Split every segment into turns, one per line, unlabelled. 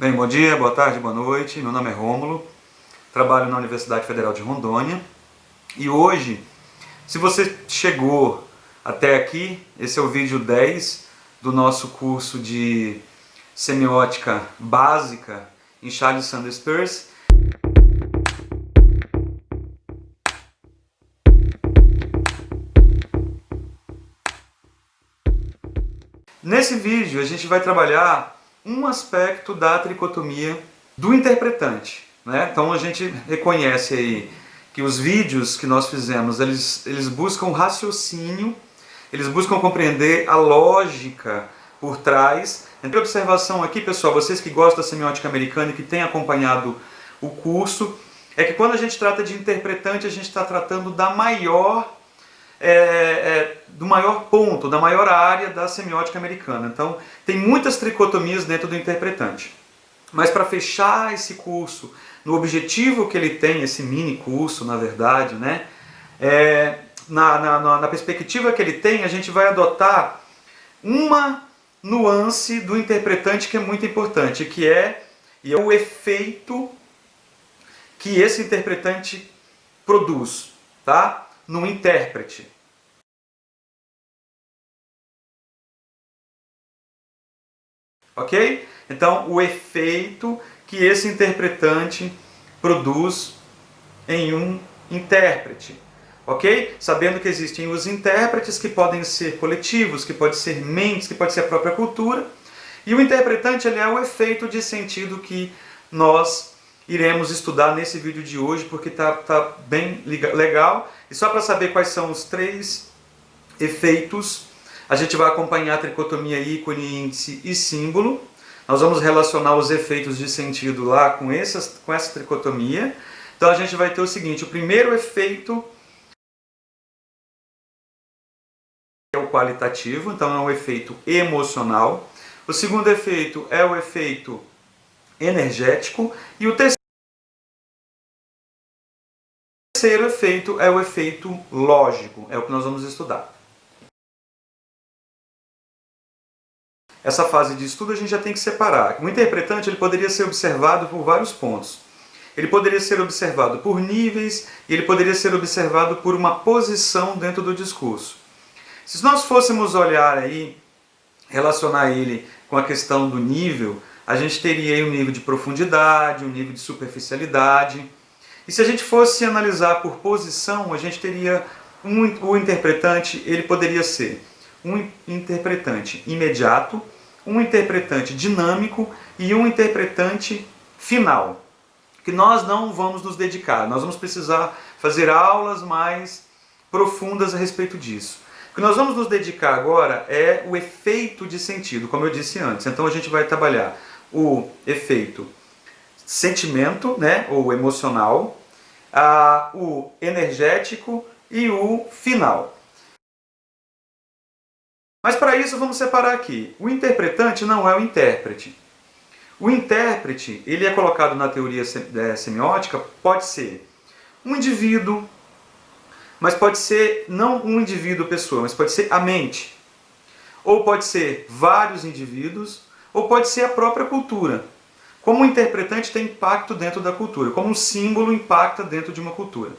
Bem, bom dia, boa tarde, boa noite. Meu nome é Rômulo, trabalho na Universidade Federal de Rondônia e hoje, se você chegou até aqui, esse é o vídeo 10 do nosso curso de semiótica básica em Charles Sanders Peirce. Nesse vídeo a gente vai trabalhar um aspecto da tricotomia do interpretante, né? Então a gente reconhece aí que os vídeos que nós fizemos, eles buscam raciocínio, eles buscam compreender a lógica por trás. Entre observação aqui, pessoal, vocês que gostam da semiótica americana e que têm acompanhado o curso, é que quando a gente trata de interpretante, a gente está tratando da do maior ponto, da maior área da semiótica americana. Então, tem muitas tricotomias dentro do interpretante. Mas para fechar esse curso, no objetivo que ele tem, esse mini curso, na verdade, né, na perspectiva que ele tem, a gente vai adotar uma nuance do interpretante que é muito importante, que é o efeito que esse interpretante produz, tá? No intérprete. Ok? Então, o efeito que esse interpretante produz em um intérprete. Ok? Sabendo que existem os intérpretes que podem ser coletivos, que podem ser mentes, que pode ser a própria cultura. E o interpretante ele é o efeito de sentido que nós iremos estudar nesse vídeo de hoje, porque tá bem legal. E só para saber quais são os 3 efeitos, a gente vai acompanhar a tricotomia ícone, índice e símbolo. Nós vamos relacionar os efeitos de sentido lá com essa tricotomia. Então a gente vai ter o seguinte: o primeiro efeito é o qualitativo, então é o efeito emocional. O segundo efeito é o efeito energético. E o terceiro efeito é o efeito lógico, é o que nós vamos estudar. Essa fase de estudo a gente já tem que separar. O interpretante ele poderia ser observado por vários pontos. Ele poderia ser observado por níveis e ele poderia ser observado por uma posição dentro do discurso. Se nós fôssemos olhar aí, relacionar ele com a questão do nível, a gente teria aí um nível de profundidade, um nível de superficialidade. E se a gente fosse analisar por posição, a gente teria o interpretante, ele poderia ser um interpretante imediato, um interpretante dinâmico e um interpretante final, que nós não vamos nos dedicar. Nós vamos precisar fazer aulas mais profundas a respeito disso. O que nós vamos nos dedicar agora é o efeito de sentido, como eu disse antes. Então a gente vai trabalhar o efeito sentimento, né, ou emocional, o energético e o final. Mas para isso vamos separar aqui. O interpretante não é o intérprete. O intérprete, ele é colocado na teoria semiótica, pode ser um indivíduo, mas pode ser não um indivíduo pessoa, mas pode ser a mente. Ou pode ser vários indivíduos, ou pode ser a própria cultura. Como o interpretante tem impacto dentro da cultura, como um símbolo impacta dentro de uma cultura.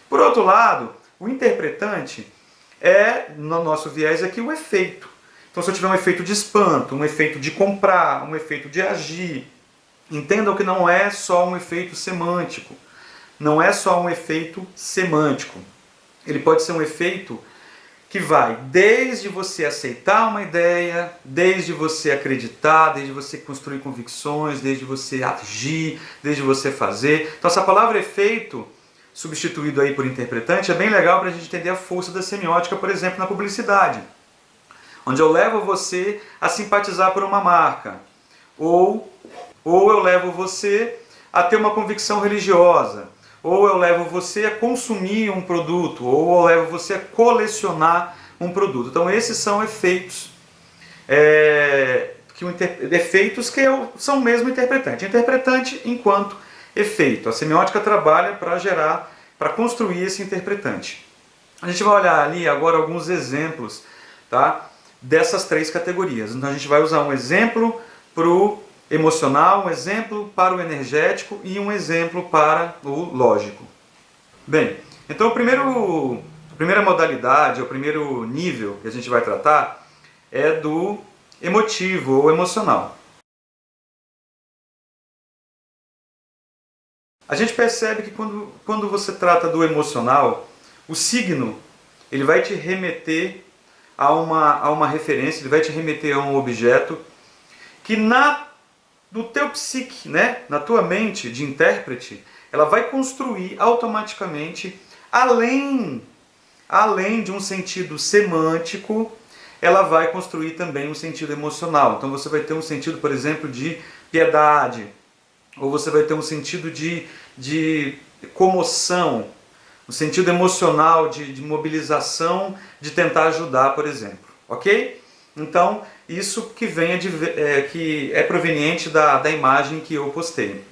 Por outro lado, o interpretante é, no nosso viés aqui, o efeito. Então, se eu tiver um efeito de espanto, um efeito de comprar, um efeito de agir, entendam que não é só um efeito semântico. Não é só um efeito semântico. Ele pode ser um efeito que vai desde você aceitar uma ideia, desde você acreditar, desde você construir convicções, desde você agir, desde você fazer. Então, essa palavra efeito, substituído aí por interpretante, é bem legal para a gente entender a força da semiótica, por exemplo, na publicidade, onde eu levo você a simpatizar por uma marca, ou eu levo você a ter uma convicção religiosa, ou eu levo você a consumir um produto, ou eu levo você a colecionar um produto. Então esses são efeitos, efeitos que são mesmo interpretante. Interpretante enquanto efeito. A semiótica trabalha para construir esse interpretante. A gente vai olhar ali agora alguns exemplos, tá, dessas 3 categorias. Então a gente vai usar um exemplo para o emocional, um exemplo para o energético e um exemplo para o lógico. Bem, então a primeira modalidade, o primeiro nível que a gente vai tratar é do emotivo ou emocional. A gente percebe que quando você trata do emocional, o signo ele vai te remeter a uma referência, ele vai te remeter a um objeto que no teu psique, né, na tua mente de intérprete, ela vai construir automaticamente, além de um sentido semântico, ela vai construir também um sentido emocional. Então você vai ter um sentido, por exemplo, de piedade, ou você vai ter um sentido de comoção, um sentido emocional, de mobilização, de tentar ajudar, por exemplo. Ok? Então, isso que é proveniente da imagem que eu postei.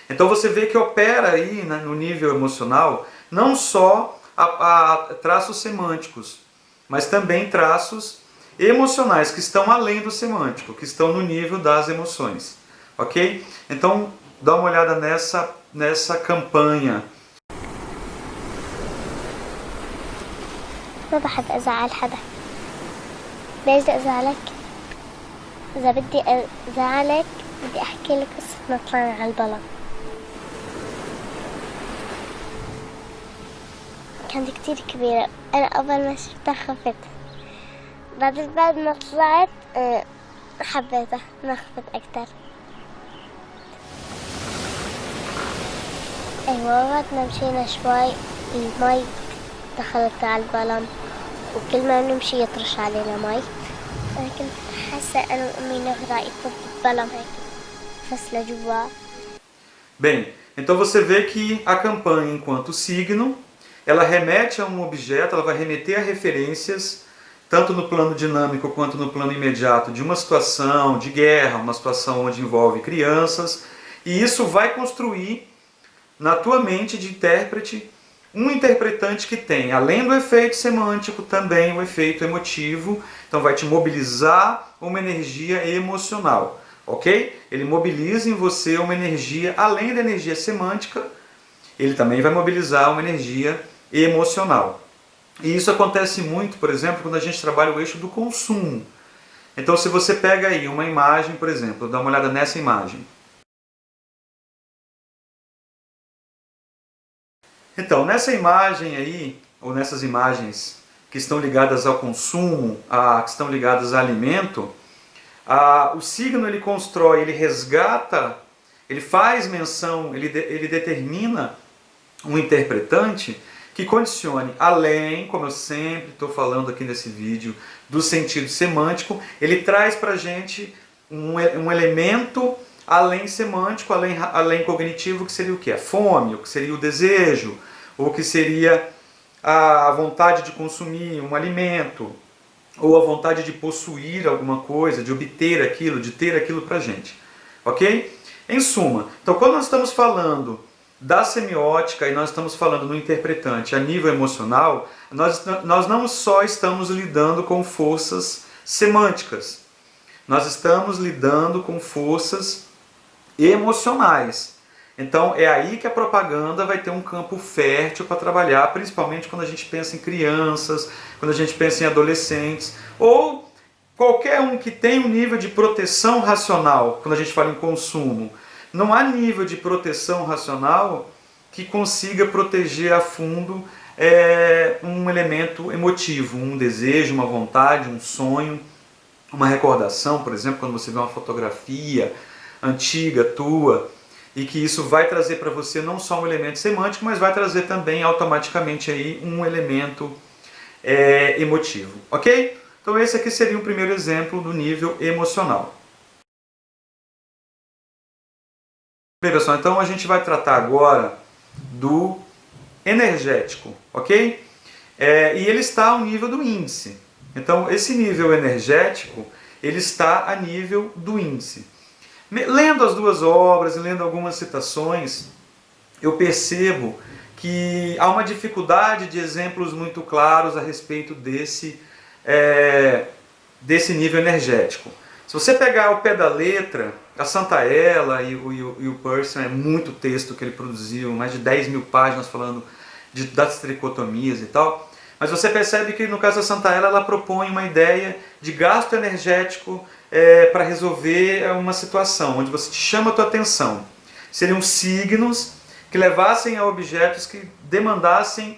Então você vê que opera aí, né, no nível emocional não só a traços semânticos, mas também traços emocionais que estão além do semântico, que estão no nível das emoções. Ok? Então dá uma olhada nessa campanha.
ما بحب أزعل حدا. ليش بدي أزعلك؟ إذا بدي أزعلك بدي أحكي لك قصة طلعنا على البلد. كانت كتير كبيرة. أنا أول ما شفتها خفت. بعد ما طلعت حبيتها ما خفت أكتر. أيوة وقت ما مشينا شوي المي دخلت على البلم وكل ما نمشي يطرش علينا مي. أنا كنت حاسة أنا وأمي نغرق يطب البلم هيك فصل جوا.
Bem, então você vê que a campanha, enquanto signo, ela remete a um objeto, ela vai remeter a referências, tanto no plano dinâmico quanto no plano imediato, de uma situação de guerra, uma situação onde envolve crianças, e isso vai construir na tua mente de intérprete um interpretante que tem, além do efeito semântico, também o efeito emotivo, então vai te mobilizar uma energia emocional, ok? Ele mobiliza em você uma energia, além da energia semântica, ele também vai mobilizar uma energia emocional. E isso acontece muito, por exemplo, quando a gente trabalha o eixo do consumo. Então se você pega aí uma imagem, por exemplo, dá uma olhada nessa imagem. Então, nessa imagem aí, ou nessas imagens que estão ligadas ao consumo, que estão ligadas a alimento, o signo ele constrói, ele resgata, ele faz menção, ele determina um interpretante que condicione além, como eu sempre estou falando aqui nesse vídeo, do sentido semântico, ele traz para a gente um elemento além semântico, além cognitivo, que seria o quê? A fome, o que seria o desejo, ou que seria a vontade de consumir um alimento, ou a vontade de possuir alguma coisa, de obter aquilo, de ter aquilo para a gente. Ok? Em suma, então quando nós estamos falando da semiótica e nós estamos falando no interpretante a nível emocional, nós não só estamos lidando com forças semânticas, nós estamos lidando com forças emocionais. Então é aí que a propaganda vai ter um campo fértil para trabalhar, principalmente quando a gente pensa em crianças, quando a gente pensa em adolescentes, ou qualquer um que tem um nível de proteção racional, quando a gente fala em consumo. Não há nível de proteção racional que consiga proteger a fundo um elemento emotivo, um desejo, uma vontade, um sonho, uma recordação, por exemplo, quando você vê uma fotografia antiga tua, e que isso vai trazer para você não só um elemento semântico, mas vai trazer também automaticamente aí um elemento emotivo, ok? Então esse aqui seria o primeiro exemplo do nível emocional. Bem, pessoal, então a gente vai tratar agora do energético, ok? E ele está ao nível do índice. Então esse nível energético, ele está a nível do índice. Lendo as duas obras e lendo algumas citações, eu percebo que há uma dificuldade de exemplos muito claros a respeito desse nível energético. Se você pegar ao pé da letra A Santaella e o Pearson, é muito texto que ele produziu, mais de 10 mil páginas falando das tricotomias e tal. Mas você percebe que no caso da Santaella ela propõe uma ideia de gasto energético para resolver uma situação, onde você te chama a tua atenção. Seriam signos que levassem a objetos que demandassem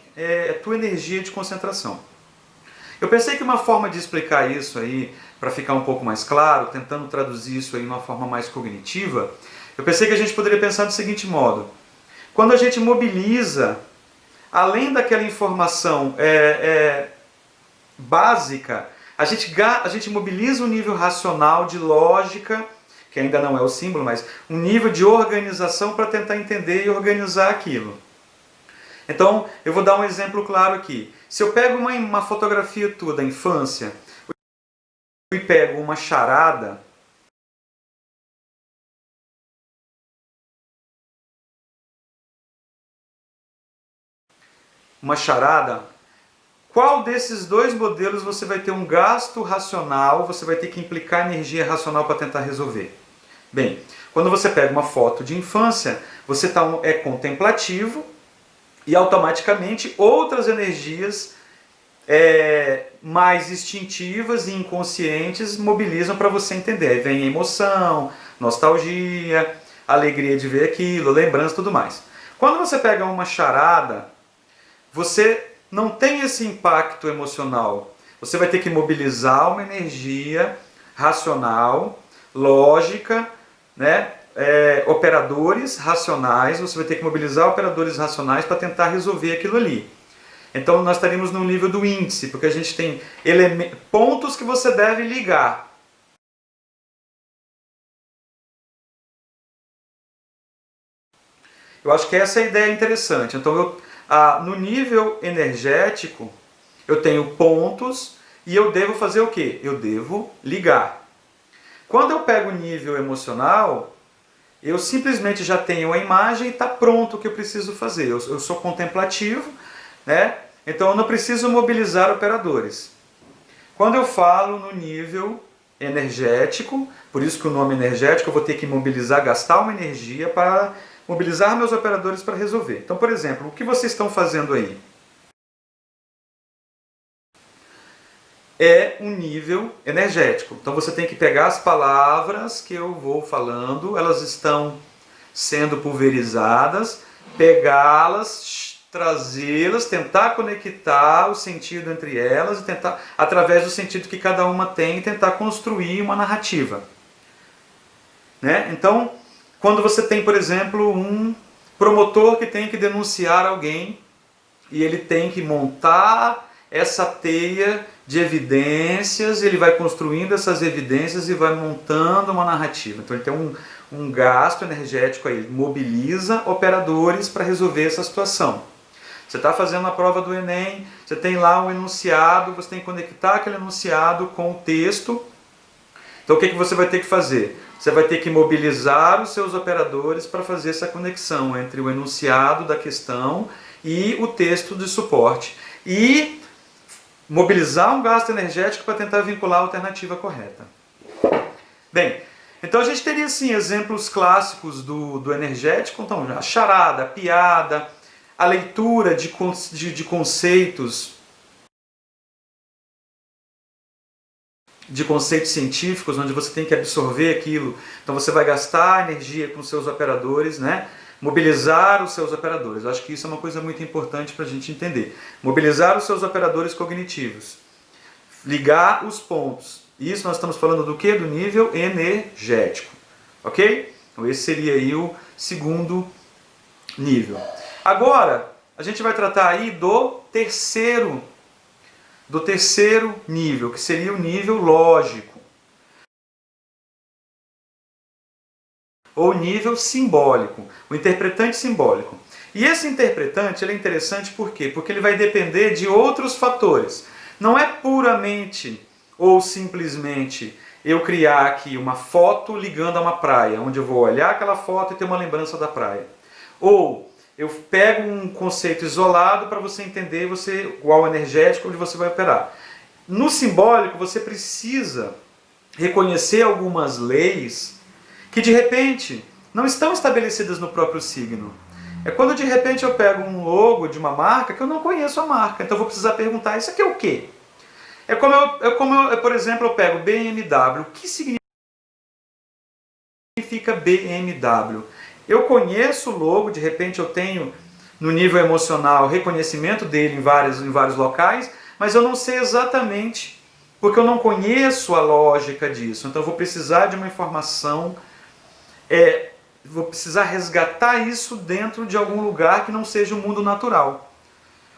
a tua energia de concentração. Eu pensei que uma forma de explicar isso aí, para ficar um pouco mais claro, tentando traduzir isso aí de uma forma mais cognitiva, eu pensei que a gente poderia pensar do seguinte modo. Quando a gente mobiliza, além daquela informação básica, a gente mobiliza um nível racional de lógica, que ainda não é o símbolo, mas um nível de organização para tentar entender e organizar aquilo. Então, eu vou dar um exemplo claro aqui. Se eu pego uma fotografia tua da infância e pego uma charada, qual desses dois modelos você vai ter um gasto racional, você vai ter que implicar energia racional para tentar resolver? Bem, quando você pega uma foto de infância, você é contemplativo e automaticamente outras energias mais instintivas e inconscientes mobilizam para você entender. Aí vem a emoção, nostalgia, alegria de ver aquilo, lembrança e tudo mais. Quando você pega uma charada, você não tem esse impacto emocional. Você vai ter que mobilizar uma energia racional, lógica, né? Operadores racionais, você vai ter que mobilizar operadores racionais para tentar resolver aquilo ali. Então nós estaríamos no nível do índice, porque a gente tem pontos que você deve ligar. Eu acho que essa é a ideia interessante. Então no nível energético, eu tenho pontos e eu devo fazer o quê? Eu devo ligar. Quando eu pego o nível emocional, eu simplesmente já tenho a imagem e está pronto o que eu preciso fazer. Eu sou contemplativo, né? Então eu não preciso mobilizar operadores. Quando eu falo no nível energético, por isso que o nome energético, eu vou ter que mobilizar, gastar uma energia para mobilizar meus operadores para resolver. Então, por exemplo, o que vocês estão fazendo aí? É um nível energético. Então você tem que pegar as palavras que eu vou falando, elas estão sendo pulverizadas, pegá-las, trazê-las, tentar conectar o sentido entre elas e tentar, através do sentido que cada uma tem, tentar construir uma narrativa. Né? Então, quando você tem, por exemplo, um promotor que tem que denunciar alguém e ele tem que montar essa teia de evidências, ele vai construindo essas evidências e vai montando uma narrativa. Então ele tem um gasto energético aí, mobiliza operadores para resolver essa situação. Você está fazendo a prova do Enem, você tem lá um enunciado, você tem que conectar aquele enunciado com o texto. Então o que você vai ter que fazer? Você vai ter que mobilizar os seus operadores para fazer essa conexão entre o enunciado da questão e o texto de suporte. E mobilizar um gasto energético para tentar vincular a alternativa correta. Bem, então a gente teria assim exemplos clássicos do energético, então a charada, a piada, a leitura de conceitos científicos, onde você tem que absorver aquilo. Então você vai gastar energia com seus operadores, né? Mobilizar os seus operadores. Eu acho que isso é uma coisa muito importante para a gente entender. Mobilizar os seus operadores cognitivos. Ligar os pontos. Isso nós estamos falando do quê? Do nível energético. Ok? Então esse seria aí o segundo nível. Agora, a gente vai tratar aí do terceiro nível, que seria o nível lógico. Ou nível simbólico, o interpretante simbólico. E esse interpretante ele é interessante por quê? Porque ele vai depender de outros fatores. Não é puramente ou simplesmente eu criar aqui uma foto ligando a uma praia, onde eu vou olhar aquela foto e ter uma lembrança da praia. Ou eu pego um conceito isolado para você entender qual energético onde você vai operar. No simbólico você precisa reconhecer algumas leis que de repente não estão estabelecidas no próprio signo. É quando de repente eu pego um logo de uma marca que eu não conheço a marca, então eu vou precisar perguntar, isso aqui é o quê? Por exemplo, eu pego BMW, o que significa BMW? Eu conheço o logo, de repente eu tenho no nível emocional reconhecimento dele em vários locais, mas eu não sei exatamente, porque eu não conheço a lógica disso. Então eu vou precisar de uma informação, vou precisar resgatar isso dentro de algum lugar que não seja o mundo natural.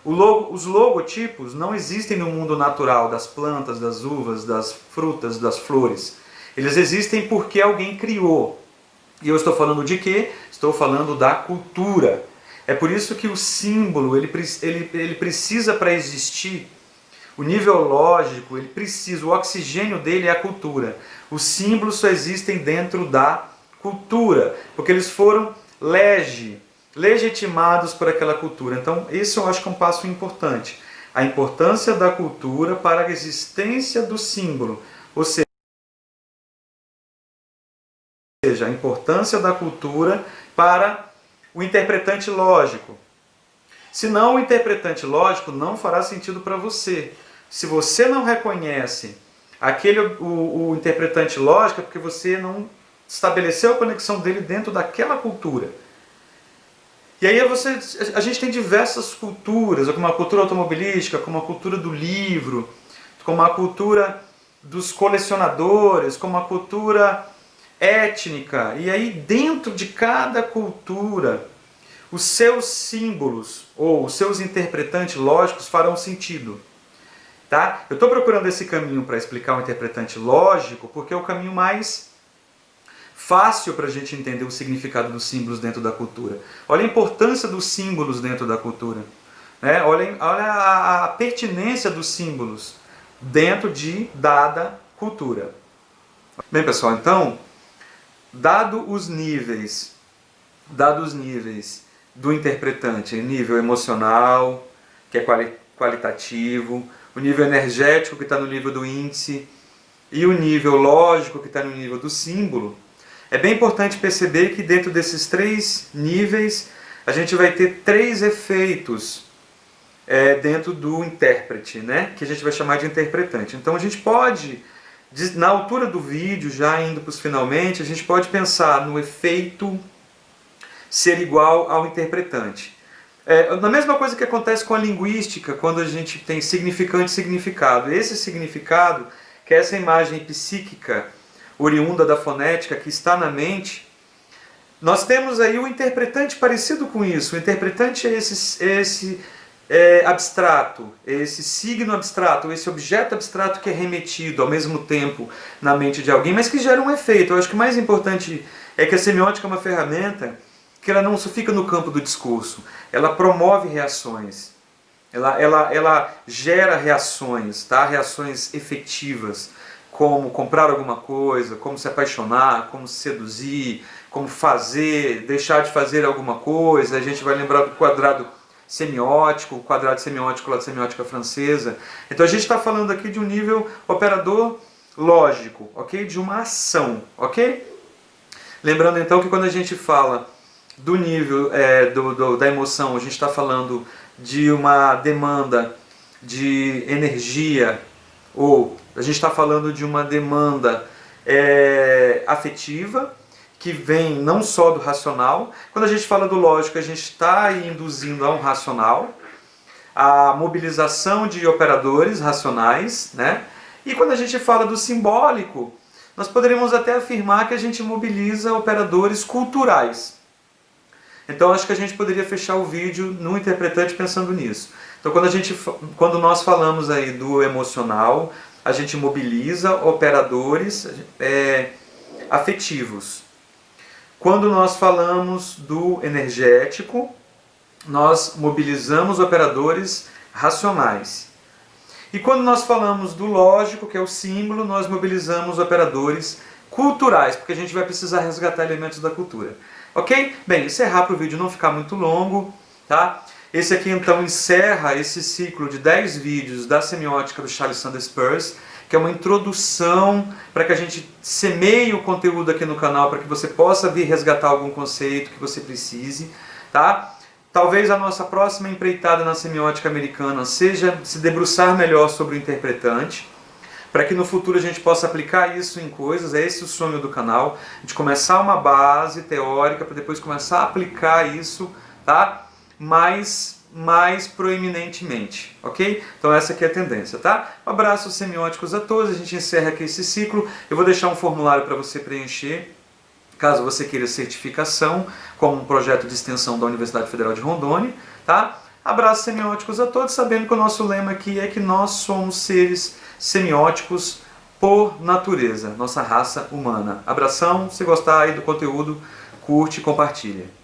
Os logotipos não existem no mundo natural das plantas, das uvas, das frutas, das flores. Eles existem porque alguém criou. E eu estou falando de quê? Estou falando da cultura. É por isso que o símbolo, ele precisa para existir, o nível lógico, ele precisa, o oxigênio dele é a cultura. Os símbolos só existem dentro da cultura, porque eles foram legitimados por aquela cultura. Então, esse eu acho que é um passo importante. A importância da cultura para a existência do símbolo. Ou seja, a importância da cultura para o interpretante lógico. Senão, o interpretante lógico não fará sentido para você. Se você não reconhece o interpretante lógico, é porque você não estabeleceu a conexão dele dentro daquela cultura. E aí a gente tem diversas culturas, como a cultura automobilística, como a cultura do livro, como a cultura dos colecionadores, como a cultura étnica. E aí dentro de cada cultura, os seus símbolos ou os seus interpretantes lógicos farão sentido. Tá? Eu estou procurando esse caminho para explicar o interpretante lógico porque é o caminho mais fácil para a gente entender o significado dos símbolos dentro da cultura. Olha a importância dos símbolos dentro da cultura. Né? Olha a pertinência dos símbolos dentro de dada cultura. Bem, pessoal, então, dados os níveis do interpretante, nível emocional, que é qualitativo, o nível energético, que está no nível do índice, e o nível lógico, que está no nível do símbolo, é bem importante perceber que dentro desses 3 níveis a gente vai ter 3 efeitos dentro do intérprete, né? Que a gente vai chamar de interpretante. Então a gente pode, na altura do vídeo, já indo para os finalmente, a gente pode pensar no efeito ser igual ao interpretante. Na mesma coisa que acontece com a linguística, quando a gente tem significante e significado. Esse significado, que é essa imagem psíquica oriunda da fonética que está na mente, nós temos aí um interpretante parecido com isso. O interpretante é esse abstrato, esse signo abstrato, esse objeto abstrato que é remetido ao mesmo tempo na mente de alguém, mas que gera um efeito. Eu acho que o mais importante é que a semiótica é uma ferramenta que ela não só fica no campo do discurso, ela promove reações, ela gera reações, tá? Reações efetivas, como comprar alguma coisa, como se apaixonar, como seduzir, como fazer, deixar de fazer alguma coisa. A gente vai lembrar do quadrado semiótico, o quadrado semiótico lá da semiótica francesa. Então a gente está falando aqui de um nível operador lógico, ok? De uma ação, ok? Lembrando então que quando a gente fala do nível da emoção, a gente está falando de uma demanda de energia, ou a gente está falando de uma demanda afetiva, que vem não só do racional. Quando a gente fala do lógico, a gente está induzindo a um racional, a mobilização de operadores racionais, né? E quando a gente fala do simbólico, nós poderíamos até afirmar que a gente mobiliza operadores culturais. Então acho que a gente poderia fechar o vídeo no interpretante pensando nisso. Então quando nós falamos aí do emocional, a gente mobiliza operadores afetivos. Quando nós falamos do energético, nós mobilizamos operadores racionais. E quando nós falamos do lógico, que é o símbolo, nós mobilizamos operadores culturais, porque a gente vai precisar resgatar elementos da cultura. Ok? Bem, encerrar para o vídeo não ficar muito longo, tá? Esse aqui então encerra esse ciclo de 10 vídeos da semiótica do Charles Sanders Peirce. que é uma introdução para que a gente semeie o conteúdo aqui no canal, para que você possa vir resgatar algum conceito que você precise, tá? Talvez a nossa próxima empreitada na semiótica americana seja se debruçar melhor sobre o interpretante, para que no futuro a gente possa aplicar isso em coisas. É esse o sonho do canal, a gente começar uma base teórica para depois começar a aplicar isso, tá? mais proeminentemente, ok? Então essa aqui é a tendência, tá? Um abraço semióticos a todos, a gente encerra aqui esse ciclo. Eu vou deixar um formulário para você preencher, caso você queira certificação, como um projeto de extensão da Universidade Federal de Rondônia, tá? Abraços semióticos a todos, sabendo que o nosso lema aqui é que nós somos seres semióticos por natureza, nossa raça humana. Abração, se gostar aí do conteúdo, curte e compartilha.